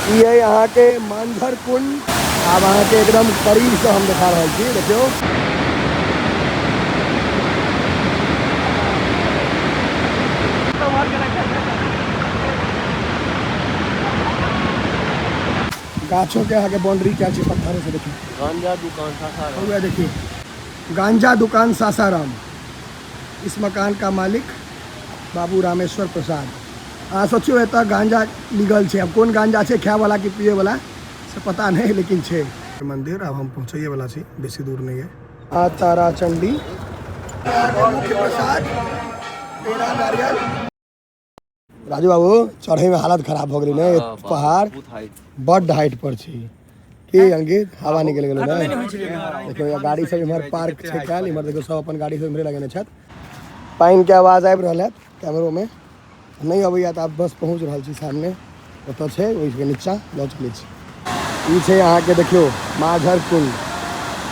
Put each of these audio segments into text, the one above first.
ये यहाँ के मानझर कुंड अब अहाँ के एकदम करीब से हम दिखा रहा छी। देखियो गाछों के आगे बाउंड्री क्या चीज पत्थरों से देखिए। गांजा दुकान सासाराम। देखिए गांजा दुकान सासाराम। इस मकान का मालिक बाबू रामेश्वर प्रसाद। हाँ सोचियो एतऽ गांजा लीगल है। अब कौन गांजा है, खाए वाला कि पिए वाला से पता नहीं, लेकिन है मंदिर। अब हम पहुँचे वाला छी, बेसी दूर नहीं है। आ तारा चंडी मुख्य प्रसाद पेड़ा नारियल। राजू बाबू चढ़े में हालत खराब हो गई ने, पहाड़ बड हाइट पर छी कि अंकित हवा निकल गेलो ना। देखो या गाड़ी सब इमहर पार्क छै काल, इमहर देखो सब अपन गाड़ी सब इमहरे लगेने छत। पानी के आवाज आबि रहल है कैमरो में नहीं अबैया तऽ आब बस पहुँच रहल छी सामने। ओतऽ छै ओहिके नीचा लऽ चलै छी। ई छै अहाँके देखियो मांझर कुंड।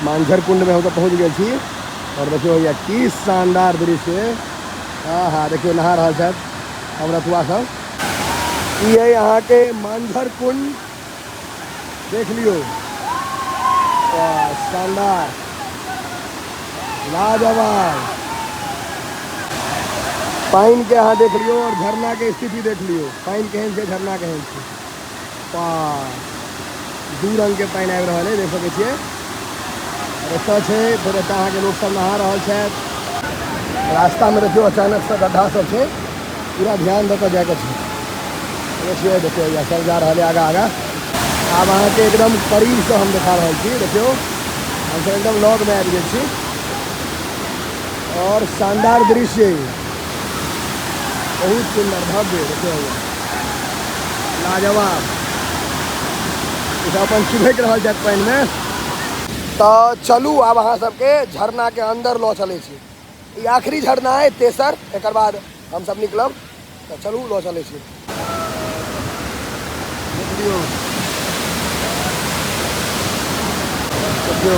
मांझर कुंड में हम तो पहुँच गेल छी और देखियो या की शानदार दृश्य। हाँ देखियो नहा रहल छथि हम रतुआ सब। ये यहाँ के मांझर कुंड देख लियो, शानदार लाजवाब। पानी के यहाँ देख लियो और झरना के स्थिति देख लियो। पानी केहन छै, झरना केहन छै। दू रंग के पानी आबि रहल है, देख सकै छियै। एतऽ छै फेर एतऽ अहाँके लोक सब नहा रहल छथि। रास्ता में देखियो अचानक से गड्ढा सब छै, पूरा ध्यान दऽ कऽ जाके छै। देखिए देखियो या सब जा रहा है आगा आगा। अब अहाँ के एकदम करीब से हम दिखा रहा छी। देखियो हम सब एकदम लॉग में आबि गेल छी और शानदार दृश्य, बहुत सुंदर भव्य। देखियो लाजवाब। अपन चुभक रहा है पानी में। तो चलू अब अहाँ सबके झरना के अंदर लऽ चले छी। ये आखिरी झरना है, तेसर, एक बाद हम सब निकलब। तो चलू लऽ चले छी। देखियो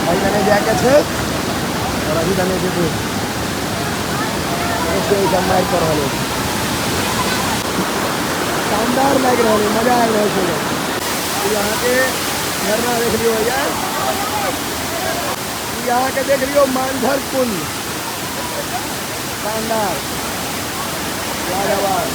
भाई मैंने जाके छे और अभी मैंने जेबे माइक कर रहा है। शानदार लग रहा है, मजा आ रहा है। यहाँ के झरना देख लियो भैया, यहाँ के देख लियो मांझर कुंड, शानदार लाजवाब।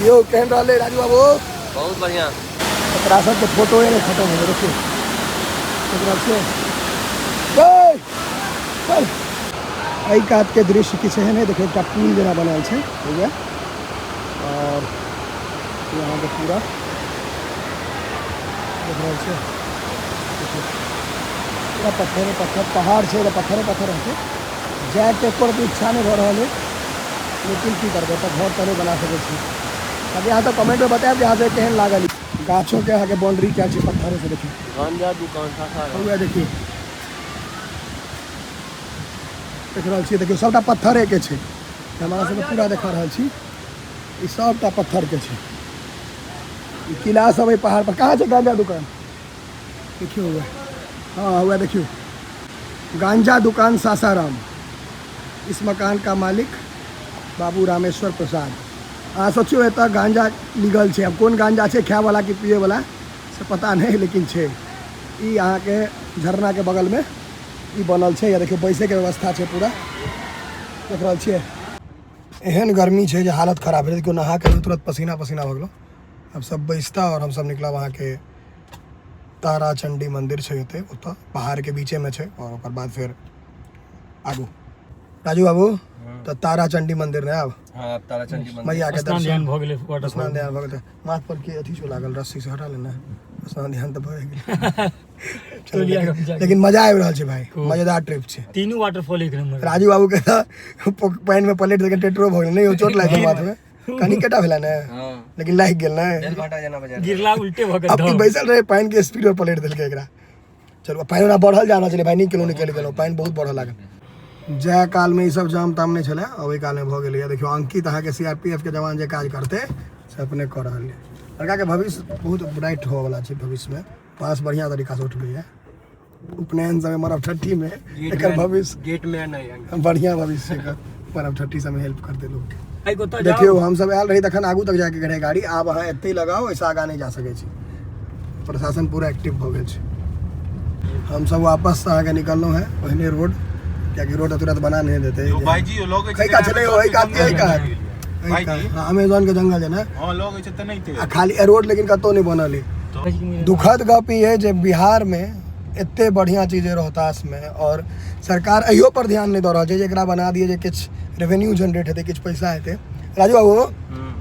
यो कहन रहा राजू बाबू बहुत बढ़िया। तोरा सबके फोटो है खत्म हो देखिए। एहि कात के दृश्य किछु है नहीं। देखिए एक पुल जना बनल है भैया, और यहाँ के पूरा देख रहा है पूरा पत्थर पत्थर पहाड़ है, पत्थर पत्थर है। जाए के ऊपर तो इच्छा नहीं हो रहा है, लेकिन की करबे तो घर तो नहीं बना सके। अब यहाँ तो कमेंट में बताया कि यहाँ से केहन लागल। गाछों के आगे बाउंड्री क्या चीज पत्थरों से देखिए। गांजा दुकान सासाराम। देखिए देख रहा छी, देखियो सबटा पत्थरे के छै। हमारा सब पूरा देखा रहा छी, ई सबटा पत्थर के छै। ई किला सब है पहाड़ पर। कहाँ छै गांजा दुकान? देखियो हुआ, हाँ हुआ देखियो गांजा दुकान सासाराम। इस मकान का मालिक बाबू रामेश्वर प्रसाद। हाँ सोचियो एतऽ गांजा लीगल है। अब कौन गांजा है, खाए वाला कि पिए वाला से पता नहीं, लेकिन है। ई यहाँ के झरना के बगल में ई बनल है। या देखियो बैसे के व्यवस्था है पूरा, देख रहा छे। एहन गर्मी है जो हालत खराब है। देखियो नहा के तुरंत पसीना पसीना हो गलो। अब सब बैसता और हम सब निकला वहाँ के तारा चंडी मंदिर है ओते, पहाड़ के बीचे में है। और ओकर बाद फिर आगू राजू बाबू तो तारा चंडी मंदिर है। अब हाँ तारा चंडी मंदिर मैया के स्नान ध्यान भ गेलै, स्नान ध्यान भ गेलै। माथ पर के अथी छो लागल, रस्सी से हटा लेना। स्नान ध्यान तो भ गेल। लेकिन मजा आबि रहल छै भाई, मजेदार ट्रिप छै। तीनों वाटरफॉल एक नंबर। राजू बाबू के पानी में पलट देके टेटरो भ गेल। नहीं चोट लागि माथ में, कनी कटा भेला ने, लेकिन लागि गेल ने, गिरला उल्टे भ गेल। अब बैसल रहे पानी के स्पीड में पलट देलकै एकरा। चलो पानि ओना बढ़ल जा रहल छलै भाई, निकलू निकलि गेलहुँ, पानि बहुत बढ़ऽ लागल। जय काल में ई सब जाम ताम नहीं छलै, अभी काल में भऽ गेलै। देखियो अंकित अहाँ के CRPF के जवान जे काज करते से अपने कऽ रहल है। लड़का के भविष्य बहुत ब्राइट होवऽ वाला छै, भविष्य में पास बढ़िया तरीका से उठबै है। उपनयन समय मरब ठट्ठी में एकर भविष्य गेट में नहीं बढ़िया भविष्य के मरब ठट्ठी समय हेल्प करते लोग के। आई को तो देखियो हम सब आयल रही तखन आगू तक जाके गढ़े गाड़ी, आब अहाँ एते ही लगाओ, ऐसा आगा नहीं जा सकै छी। प्रशासन पूरा एक्टिव भऽ गेल छै। हम सब वापस अहाँ के निकललहुँ है पहिने रोड, कियाकि रोड तुरंत बना नहीं देते। भाई जी लोग कई का चले हो, अमेजोन के जंगल है ना, हां लोग छै त नहीं थे आ खाली रोड लेकिन कतौ नहीं बनल है। दुखद गप ई है जे बिहार में एते बढ़िया चीज है रोहतास में, और सरकार अहियो पर ध्यान नहीं दऽ रहल छै जे एकरा बना दिए जे किछ रेवेन्यू जनरेट हेतै, किछ पैसा हेतै। राजू बाबू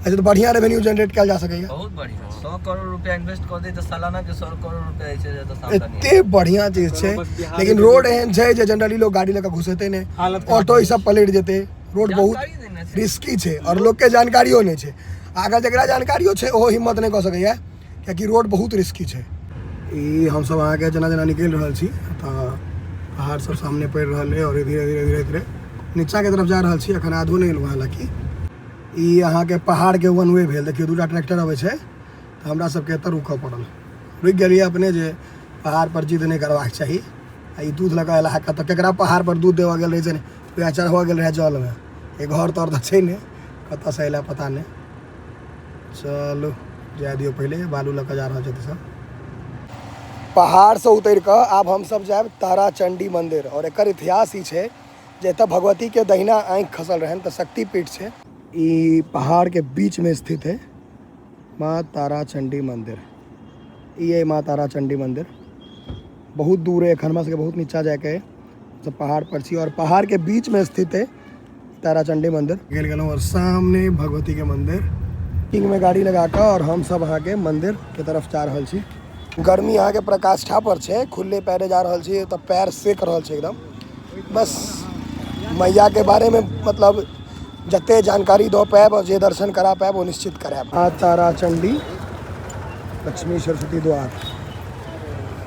ऐसे तो बढ़िया रेवेन्यू जनरेट कयल जा सकैए। बहुत बढ़िया 100 करोड़ रुपया इन्वेस्ट कर दे तो सालाना के 100 करोड़ रुपया छै जे तो सामने एते बढ़िया चीज छै, लेकिन रोड एहन छै जे जनरली लोग गाड़ी लेकर घुसेते ने, ऑटो ई सब पलट जेते। रोड बहुत रिस्की छै और लोग के जानकारियो नहीं छै। अगर जकरा जानकारियो छै ओहो हिम्मत नहीं कऽ सकैए, कियाकि रोड बहुत रिस्की छै। ई हम सब अहाँ के जना जना निकलि रहल छी तऽ पहाड़ सब सामने पड़ि रहल है और धीरे धीरे धीरे धीरे नीचा के तरफ जा रहल छी। अखन आधो नहीं एलहुँ, हालांकि ई अहाँ के पहाड़ के वन वे भेल। देखियो दूटा ट्रैक्टर अबै छै तऽ हमरा सबके एतऽ रुकऽ पड़ल। रुकि गेलियै अपने जे पहाड़ पर जिद नहीं करबाक चाही। आ ई दूध लगा एला तऽ केकरा पहाड़ पर दूध देवा गेल रहै छै, वएह चढ़वा गेल रहै जल में। एक घर तर तऽ छै ने, कतऽ से एला पता नहीं। चलो जाय दियो, पहले बालू लऽ कऽ जा रहल छै सब। पहाड़ से उतर कऽ आब हम सब जायब तारा चंडी मंदिर, और एकर इतिहास ई छै जे एतऽ भगवती के दहिना आँखि खसल रहन तऽ शक्तिपीठ छै। ई पहाड़ के बीच में स्थित है माँ तारा चंडी मंदिर। ये माँ तारा चंडी मंदिर बहुत दूर है, खनमा से बहुत नीचा जाके सब पहाड़ पर छी, और पहाड़ के बीच में स्थित है तारा चंडी मंदिर। गेल गेलहुँ और सामने भगवती के मंदिर। किंग में गाड़ी लगा कऽ और हम सब अहाँ के मंदिर के तरफ जा रहल छी। गर्मी अहाँ के प्रकाष्ठा पर छै, खुले पैरे जा रहल छी तऽ पैर सेक रहल छै एकदम। बस मैया के बारे में मतलब जते जानकारी दऽ पाएब और जे दर्शन करा पाएब वो निश्चित कराएब। आ तारा चंडी लक्ष्मी सरस्वती द्वार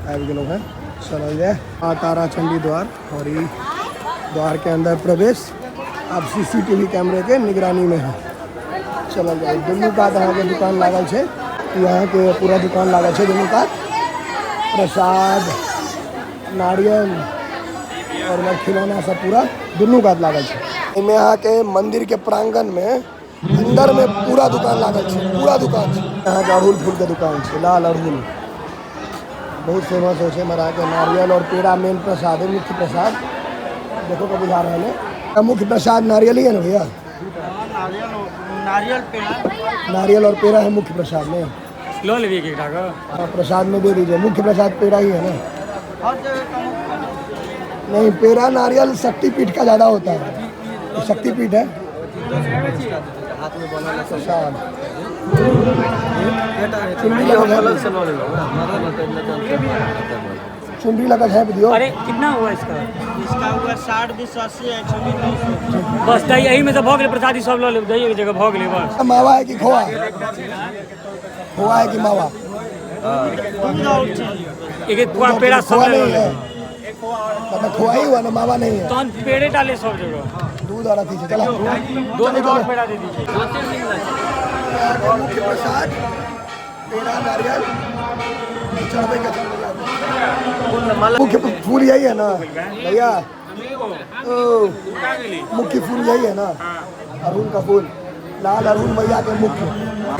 आबि गेलहुँ है, चलल जाए। आ तारा चंडी द्वार, और ई द्वार के अंदर प्रवेश अब CCTV कैमरे के निगरानी में है। चलल जाए। दुनू कात अहाँ के दुकान लागल छै, यहाँ के पूरा दुकान लागल छै दुनू कात। प्रसाद, नारियल और खिलौना सब पूरा दुनू कात लागल छै। एहिमे अहाँ के मंदिर के प्रांगण में अंदर में पूरा दुकान लागल छै, पूरा दुकान छै। यहाँ के अड़हुल फूल के दुकान छै, लाल अड़हुल बहुत फेमस हो छै। मरा के नारियल और पेड़ा मेन प्रसाद है, मुख्य प्रसाद। देखो को बुझा रहे हैं, मुख्य प्रसाद नारियल ही है ना भैया? नारियल और पेड़ा है मुख्य प्रसाद में। लो ले एक हाँ, प्रसाद में दे दीजिए। मुख्य प्रसाद पेड़ा ही है ना? नहीं, पेड़ा नारियल शक्तिपीठ का ज़्यादा होता है, शक्तिपीठ है। प्रसाद चुनरी लगा है दियो। अरे कितना हुआ इसका? इसका हुआ 60, 280 है, 200। बस दही यही में से भऽ गेलै प्रसादी सब लो ले, दही के जगह भऽ गेलै बस। मावा है कि खोआ? खोआ है कि मावा? एक खोआ पेड़ा सब खोआ ले नहीं लो। है, मतलब खोआ ही हुआ ना, मावा नहीं है। तो हम पेड़े डाले सब जगह, दूध और अथी से चला। दो और पेड़ा दे दीजिए। मुख्य प्रसाद पेड़ा नारियल चढ़ावे का मुख्य फूल यही है ना भैया? ओ, मुख्य फूल यही है ना, अरहुल का फूल। लाल अरहुल मैया के मुख्य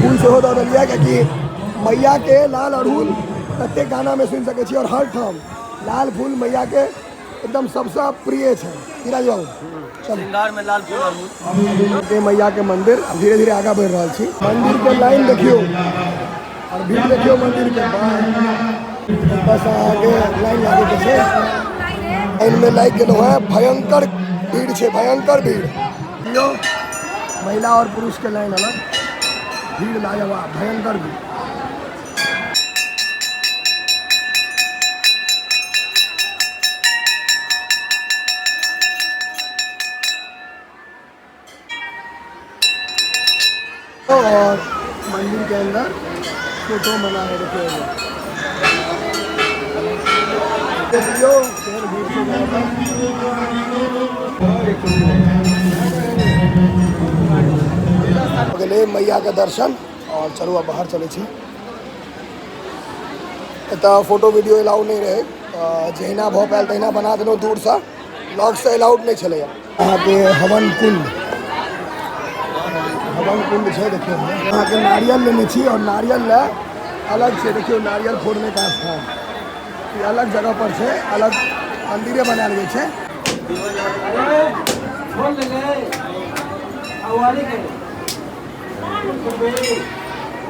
फूल से हो दऽ देलियै, कियाकि मैया के लाल अरहुल कतेक गाना में सुनि सकै छी, और हर ठाम लाल फूल मैया के एकदम सबसे प्रिय है। धीरज बाबू श्रृंगार में लाल फूल अरहुल के मैया के मंदिर धीरे धीरे आगा बढ़ रहा छी। मंदिर के लाइन देखियो और भीड़ देखियो मंदिर के बाहर। बस आगे लाइन लागे के छै, लाइन में लाग गेलो है। भयंकर भीड़ छै, भयंकर भीड़। देखियो महिला और पुरुष के लाइन अलग, भीड़ लाजवाब, भयंकर भीड़। और मंदिर के अंदर फोटो बना है, देखिए देखियो फिर भीड़ से जाएगा। अगले मैया के दर्शन और चलो अब बाहर चले छी। एतऽ फोटो वीडियो अलाउड नहीं रहे, जहिना भऽ पायल तहिना बना देलहुँ दूर से, लॉग से अलाउड नहीं छलैया। यहाँ के हवन कुंड है, देखियो यहाँ के नारियल लेने छी और नारियल ला अलग से देखियो नारियल फोड़ने का स्थान, ये अलग जगह पर से अलग मंदिरे बनायल गई है।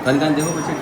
कन देखो बच्चे